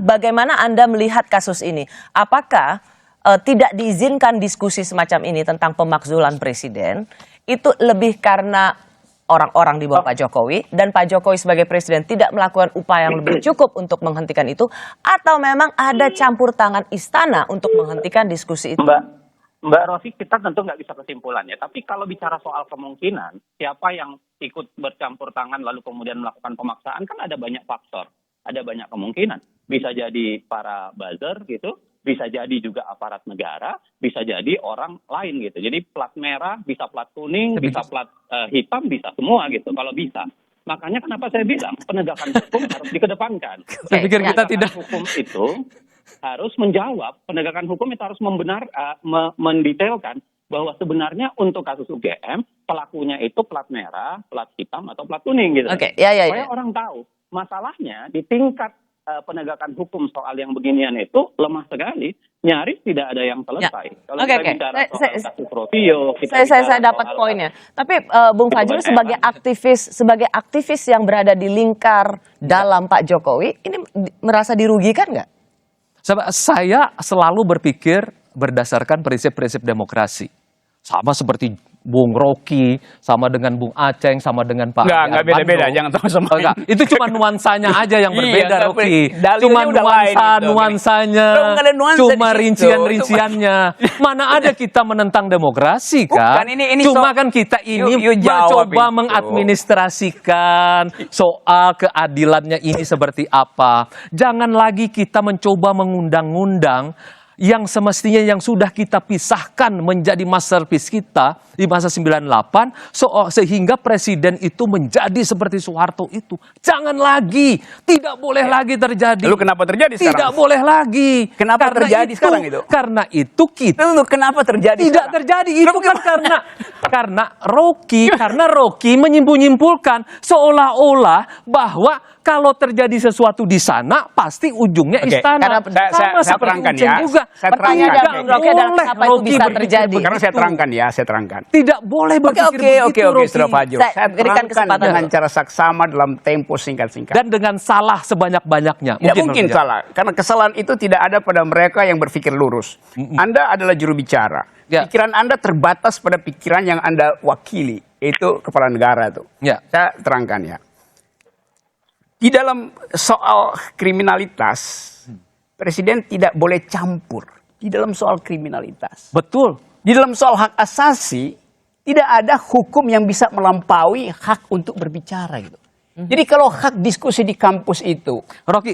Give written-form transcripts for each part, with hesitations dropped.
bagaimana Anda melihat kasus ini? Apakah tidak diizinkan diskusi semacam ini tentang pemakzulan presiden itu lebih karena orang-orang di bawah Pak Jokowi dan Pak Jokowi sebagai presiden tidak melakukan upaya yang lebih cukup untuk menghentikan itu, atau memang ada campur tangan istana untuk menghentikan diskusi itu? Mbak Rosi, kita tentu nggak bisa kesimpulan ya. Tapi kalau bicara soal kemungkinan, siapa yang ikut bercampur tangan lalu kemudian melakukan pemaksaan, kan ada banyak faktor. Ada banyak kemungkinan. Bisa jadi para buzzer gitu, bisa jadi juga aparat negara, bisa jadi orang lain gitu. Jadi plat merah, bisa plat kuning, bisa plat hitam, bisa semua gitu kalau bisa. Makanya kenapa saya bilang penegakan hukum harus dikedepankan. Saya pikir kita tidak. Hukum itu harus menjawab, penegakan hukum itu harus mendetailkan bahwa sebenarnya untuk kasus UGM pelakunya itu plat merah, plat hitam atau plat kuning gitu. Supaya orang tahu. Masalahnya di tingkat penegakan hukum soal yang beginian itu lemah sekali, nyaris tidak ada yang selesai. Kalau kita bicara soal kasus Rovio, saya dapat poinnya. Tapi Bung Fajrul sebagai aktivis yang berada di lingkar dalam Pak Jokowi, ini merasa dirugikan nggak? Saya selalu berpikir berdasarkan prinsip-prinsip demokrasi. Sama seperti Bung Rocky, sama dengan Bung Aceng, sama dengan Pak Nggak beda-beda, jangan sama itu cuma nuansanya aja yang berbeda, Rocky. Cuma nuansanya, cuma rincian-rinciannya. Mana ada kita menentang demokrasi, kan? Cuma kan kita ini mencoba mengadministrasikan soal keadilannya ini seperti apa. Jangan lagi kita mencoba mengundang-undang yang semestinya yang sudah kita pisahkan menjadi masterpiece kita di masa 98, sehingga presiden itu menjadi seperti Soeharto itu. Jangan lagi, tidak boleh lagi terjadi. Lalu kenapa terjadi sekarang? Tidak boleh lagi. Kenapa terjadi sekarang itu? Karena itu kita. Kenapa terjadi? Tidak sekarang terjadi, itu kan karena Rocky menyimpulkan seolah-olah bahwa kalau terjadi sesuatu di sana pasti ujungnya istana. Saya terangkan ya. Juga. Pertanyaan Rocky adalah kenapa itu bisa terjadi? Karena saya terangkan. Tidak boleh berpikir begitu, Rocky. Setelah Fajrul. Saya terangkan dengan cara saksama dalam tempo singkat-singkat. Dan dengan salah sebanyak-banyaknya. Tidak mungkin salah. Karena kesalahan itu tidak ada pada mereka yang berpikir lurus. Anda adalah juru bicara. Pikiran Anda terbatas pada pikiran yang Anda wakili. Itu kepala negara itu. Saya terangkan ya. Di dalam soal kriminalitas, presiden tidak boleh campur di dalam soal kriminalitas. Betul. Di dalam soal hak asasi, tidak ada hukum yang bisa melampaui hak untuk berbicara gitu. Jadi kalau hak diskusi di kampus itu, Rocky,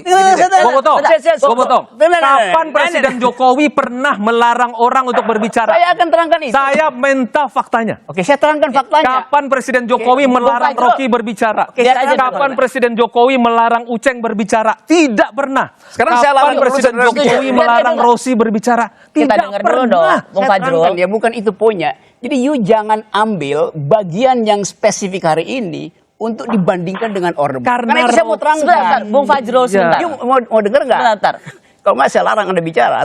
kapan Presiden Jokowi pernah melarang orang untuk berbicara? Saya akan terangkan itu. Saya minta faktanya. Oke, saya terangkan faktanya. Kapan Presiden Jokowi melarang Rocky berbicara? Kapan Presiden Jokowi melarang Uceng berbicara? Tidak pernah. Sekarang saya larang Presiden Jokowi melarang Rosi berbicara? Tidak pernah. Bung Fajrul. Ya bukan itu poinnya. Jadi you jangan ambil bagian yang spesifik hari ini untuk dibandingkan dengan Orde Baru. Karena itu saya mau terangkan. Bung Fajrul sebentar. Mau denger nggak? Sebentar. Kalau nggak saya larang Anda bicara.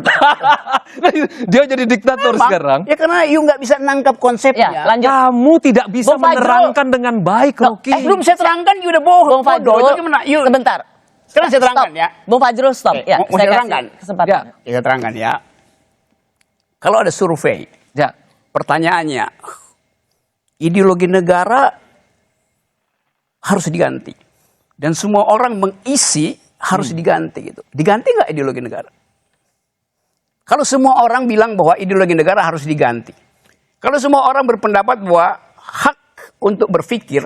Dia jadi diktator sekarang. Ya karena you nggak bisa nangkap konsepnya. Ya, lanjut. Kamu tidak bisa menerangkan dengan baik, Rocky. Belum saya terangkan, you udah bohong. Bung Fajrul, sebentar. Sekarang saya terangkan ya. Bung Fajrul, stop. Ya, mau saya terangkan. Kesempatan. Saya terangkan ya. Kalau ada survei, pertanyaannya, ideologi negara harus diganti. Dan semua orang mengisi harus diganti gitu. Diganti nggak ideologi negara? Kalau semua orang bilang bahwa ideologi negara harus diganti. Kalau semua orang berpendapat bahwa hak untuk berpikir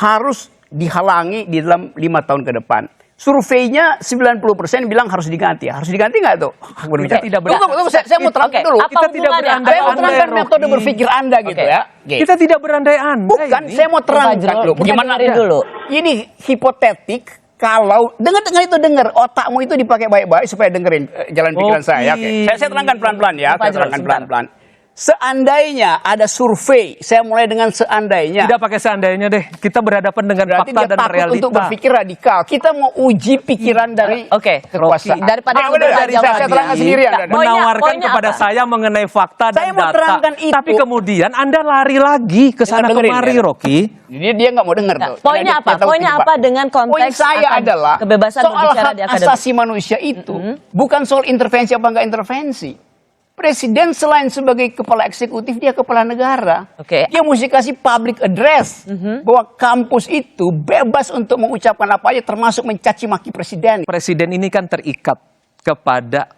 harus dihalangi di dalam 5 tahun ke depan. Surveinya 90% bilang harus diganti. Harus diganti nggak tuh? Hak berbicara. Tidak benar. Tunggu, saya mau terangkan dulu. Kita tidak berandai-andai. Saya mau terangkan metode berpikir Anda gitu ya. Kita tidak berandai-andai. Bukan, saya mau terangkan dulu. Bagaimana dulu? Ini hipotetik. Kalau dengar otakmu itu dipakai baik-baik supaya dengerin jalan pikiran saya. Saya terangkan pelan-pelan ya. Saya terangkan pelan-pelan. seandainya ada survei, saya mulai dengan seandainya. Tidak pakai seandainya deh. Kita berhadapan dengan Berarti fakta dia dan takut realita. untuk berpikir radikal. Kita mau uji pikiran dari kekuasaan. Daripada benar, saya terangkan sendirian. Menawarkan kepada saya mengenai fakta dan Saya mau data. terangkan itu. Tapi kemudian Anda lari lagi ke sana kemari, Rocky. Dia nggak mau dengar tuh. Poinnya apa? Poinnya apa dengan konteks Poin saya adalah kebebasan soal berbicara hak di akademik? asasi manusia itu bukan soal intervensi apa nggak intervensi. Presiden selain sebagai kepala eksekutif, dia kepala negara. Oke. Dia mesti kasih public address bahwa kampus itu bebas untuk mengucapkan apa aja, termasuk mencaci maki presiden. Presiden ini kan terikat kepada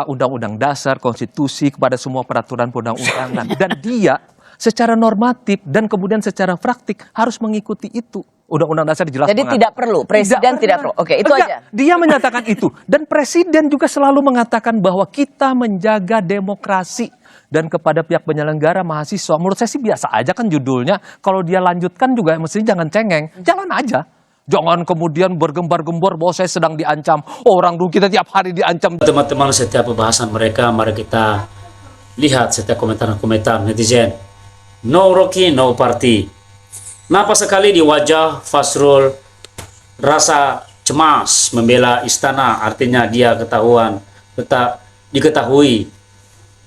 undang-undang dasar, konstitusi, kepada semua peraturan perundang-undangan. Dan dia secara normatif dan kemudian secara praktik harus mengikuti itu. Undang-undang dasar jelas Jadi mengatakan. tidak perlu, presiden tidak perlu. Oke, itu aja. Dia menyatakan itu. Dan presiden juga selalu mengatakan bahwa kita menjaga demokrasi. Dan kepada pihak penyelenggara mahasiswa, menurut saya sih biasa aja kan judulnya. Kalau dia lanjutkan juga mestinya jangan cengeng. Jalan aja. Jangan kemudian bergembar-gembor bahwa saya sedang diancam. Orang dulu kita tiap hari diancam. Teman-teman, setiap pembahasan mereka, mari kita lihat setiap komentar-komentar netizen. No Rocky, no party. Nampak sekali di wajah Fazrul rasa cemas membela istana, artinya dia diketahui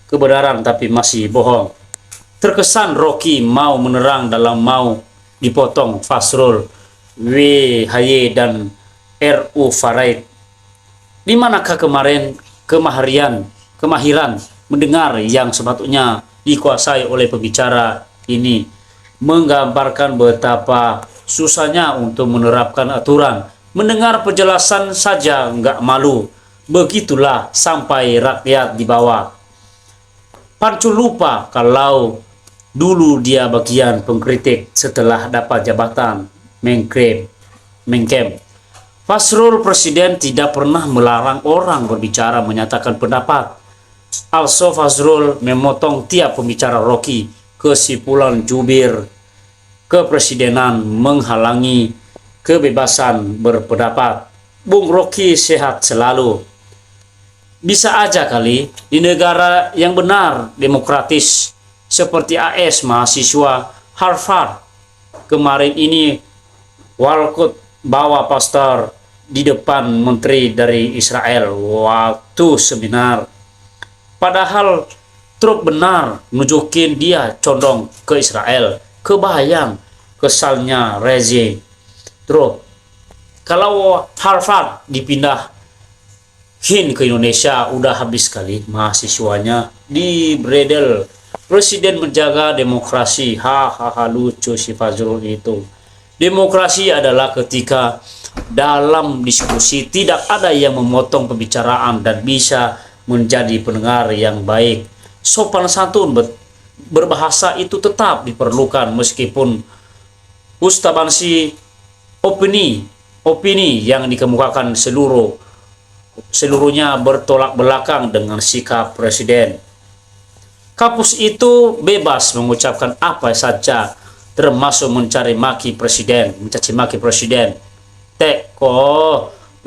kebenaran tapi masih bohong. Terkesan Rocky mau menerang dalam mau dipotong Fazrul, WHY dan RU Faraid. Di manakah kemarin kemahiran mendengar yang sepatutnya dikuasai oleh pembicara ini, menggambarkan betapa susahnya untuk menerapkan aturan. Mendengar penjelasan saja nggak malu. Begitulah sampai rakyat di bawah. Pancul lupa kalau dulu dia bagian pengkritik setelah dapat jabatan mengklaim. Fazrul presiden tidak pernah melarang orang berbicara menyatakan pendapat. Also Fazrul memotong tiap pembicara Rocky. Kesimpulan jubir kepresidenan menghalangi kebebasan berpendapat. Bung Rocky sehat selalu. Bisa aja kali di negara yang benar demokratis seperti AS mahasiswa Harvard kemarin ini Walcott bawa poster di depan menteri dari Israel waktu seminar. Padahal Trump benar nunjukin dia condong ke Israel. Kebayang kesalnya rezim Trump. Kalau Harvard dipindahin ke Indonesia, udah habis kali mahasiswanya di bredel. Presiden menjaga demokrasi. Hahaha, lucu si Fazrul itu. Demokrasi adalah ketika dalam diskusi tidak ada yang memotong pembicaraan dan bisa menjadi pendengar yang baik. Sopan santun berbahasa itu tetap diperlukan meskipun substansi opini yang dikemukakan seluruhnya bertolak belakang dengan sikap presiden. Kampus itu bebas mengucapkan apa saja, termasuk mencaci maki presiden.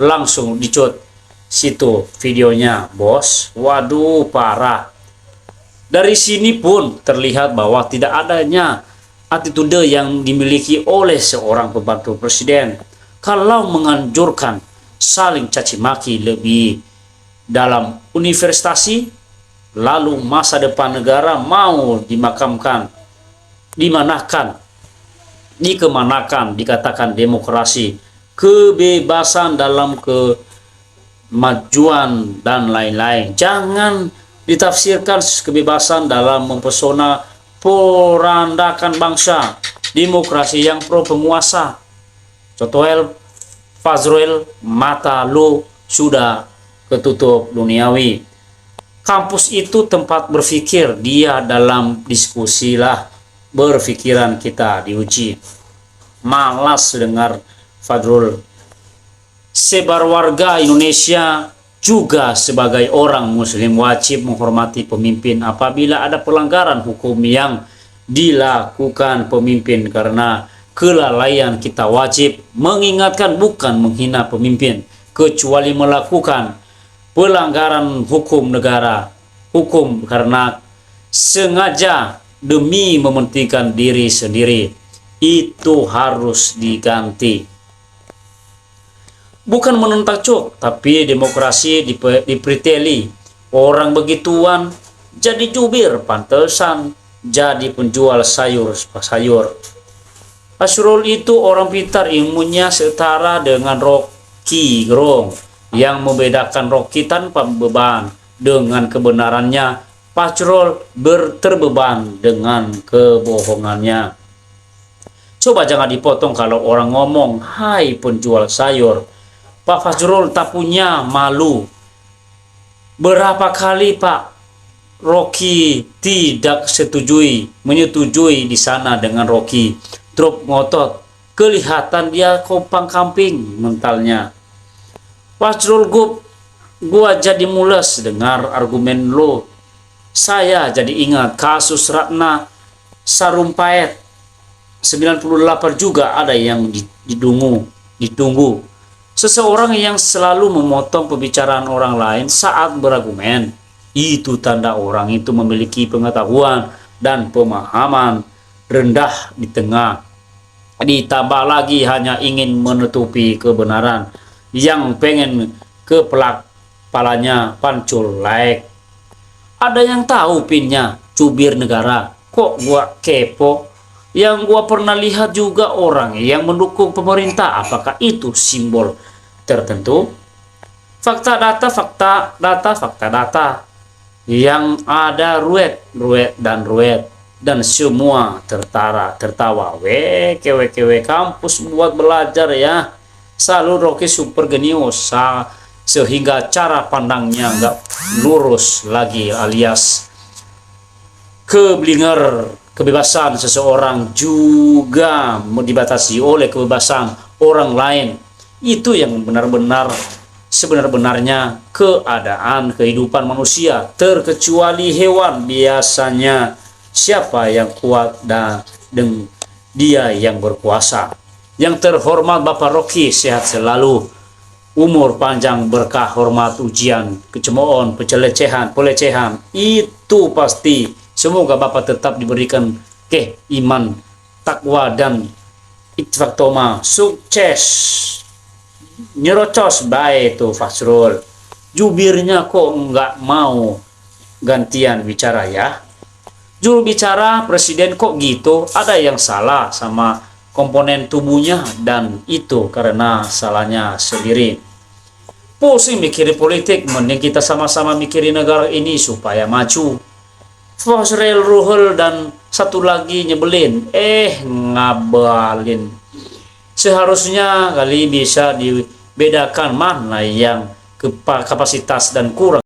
Langsung dicut situ videonya, bos. Waduh, parah. Dari sini pun terlihat bahwa tidak adanya attitude yang dimiliki oleh seorang pembantu presiden. Kalau menganjurkan saling caci maki lebih dalam universitas, lalu masa depan negara mau dikemanakan dikatakan demokrasi, kebebasan dalam kemajuan dan lain-lain. Jangan ditafsirkan kebebasan dalam mempesona perandakan bangsa, demokrasi yang pro penguasa. Contoh Fazrul, mata lu sudah ketutup duniawi. Kampus itu tempat berpikir, dia dalam diskusilah berpikiran kita diuji. Malas dengar Fazrul. Sebar warga Indonesia juga sebagai orang muslim wajib menghormati pemimpin apabila ada pelanggaran hukum yang dilakukan pemimpin. Karena kelalaian kita wajib mengingatkan, bukan menghina pemimpin, kecuali melakukan pelanggaran hukum negara. Hukum karena sengaja demi mementingkan diri sendiri. Itu harus diganti. Bukan menentang cok, tapi demokrasi dipreteli. Orang begituan jadi jubir, pantesan jadi penjual sayur. Fasrul itu orang pintar, ilmunya setara dengan Rocky Gerung. Yang membedakan Rocky tanpa beban dengan kebenarannya, Fasrul terbeban dengan kebohongannya. Coba jangan dipotong kalau orang ngomong, hai penjual sayur. Pak Fasrul tak punya malu. Berapa kali Pak Rocky tidak menyetujui di sana dengan Rocky. Drop ngotot, kelihatan dia kopang kamping mentalnya. Fasrul, gua jadi mules dengar argumen lo. Saya jadi ingat kasus Ratna Sarumpait 98 juga ada yang ditunggu. Seseorang yang selalu memotong pembicaraan orang lain saat berargumen, itu tanda orang itu memiliki pengetahuan dan pemahaman rendah di tengah. Ditambah lagi hanya ingin menutupi kebenaran yang pengen kepalanya pancul like. Ada yang tahu pinnya cubir negara. Kok gua kepo? Yang gua pernah lihat juga orang yang mendukung pemerintah. Apakah itu simbol tertentu? Fakta data. Yang ada ruwet dan semua tertawa. Wekewe kampus buat belajar ya. Selalu Rocky super genius sehingga cara pandangnya nggak lurus lagi, alias kebebasan seseorang juga dibatasi oleh kebebasan orang lain. Itu yang sebenarnya keadaan kehidupan manusia, terkecuali hewan. Biasanya siapa yang kuat dan dia yang berkuasa. Yang terhormat Bapak Rocky, sehat selalu, umur panjang, berkah, hormat, ujian, kecemoohan, pelecehan, itu pasti. Semoga Bapak tetap diberikan iman, takwa, dan ittifaq toma. Sukses. Nyerocos baik itu Fasrul. Jubirnya kok nggak mau gantian bicara ya? Juru bicara presiden kok gitu? Ada yang salah sama komponen tubuhnya, dan itu karena salahnya sendiri. Pusing mikirin politik, mending kita sama-sama mikirin negara ini supaya maju. Fasrul Ruhul dan satu lagi nyebelin, ngabalin. Seharusnya kali bisa dibedakan mana yang kapasitas dan kurang